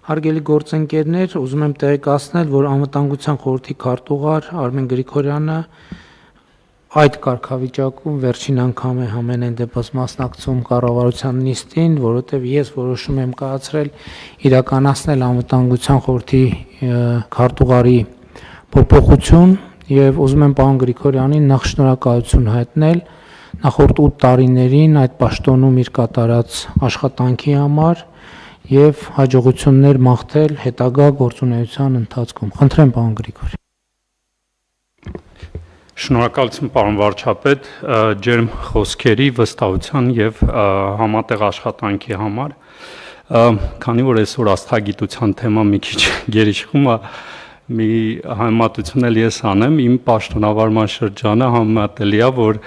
Հարգելի գործընկերներ, ուզում եմ տեղեկացնել, որ Անվտանգության խորհրդի քարտուղար Արմեն Գրիգորյանը այդ կարգավիճակում վերջին անգամ է ամենայն դեպս մասնակցում կառավարության նիստին, որովհետև ես որոշում եմ կայացրել իրականացնել Անվտանգության խորհրդի քարտուղարի փոփոխություն եւ ուզում եմ պարոն Գրիգորյանին նախ շնորհակալություն հայտնել նախորդ 8 տարիներին այդ պաշտոնում իր կատարած աշխատանքի համար եւ հաջողություններ մաղթել հետագա գործունեության ընթացքում։ Խնդրեմ պարոն Գրիգորյան։ Շնորհակալություն պարոն վարչապետ ջերմ խոսքերի, վստահության եւ համատեղ աշխատանքի համար։ Քանի որ այսօր աստղագիտության թեման մի քիչ գերիշխում է, մի համեմատություն էլ ես անեմ, իմ պաշտոնավարման շրջանը համեմատելի է, որ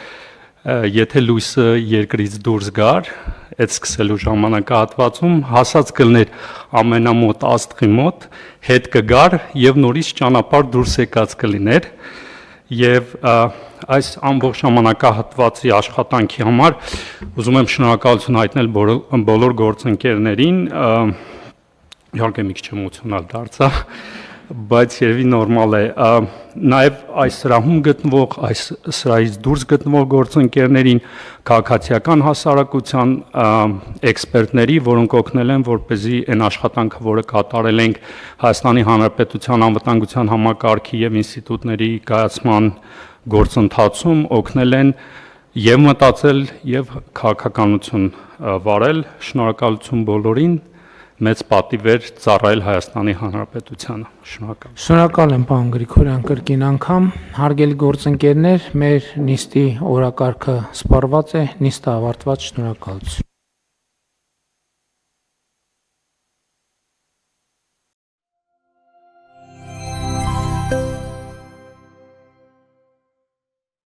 եթե լույսը երկրից դուրս գար, այդ սկսելու ժամանակահատվածում հասած կլներ ամենամոտ աստղի մոտ, հետ կգար եւ նորից ճանապարհ դուրս եկած կլիներ եւ այս ամբողջ ժամանակահատվածի աշխատանքի համար ուզում եմ շնորհակալություն հայտնել բոլոր գործընկերներին, իհարկե մի քիչ էմոցիոնալ դարձա, բայց երևի նորմալ է, նաև այս սրահում գտնվող, այս սրահից դուրս գտնվող գործընկերներին, քաղաքացիական հասարակության էքսպերտների, որոնք օգնել են, որպեսզի այն աշխատանքը, որը կատարել ենք Հայաստանի Հանրապետության անվտանգության համակարգի եւ ինստիտուտների կայացման գործընթացում, օգնել են եւ մտածել եւ քաղաքականություն վարել, շնորհակալություն բոլորին, մեծ պատիվ էր ծառայել Հայաստանի Հանրապետությանը։ Շնորհակալ։ Շնորհակալ եմ պարոն Գրիգորյան կրկին անգամ։ Հարգելի գործընկերներ, մեր նիստի օրակարգը սպառված է, նիստը ավարտված, շնորհակալություն։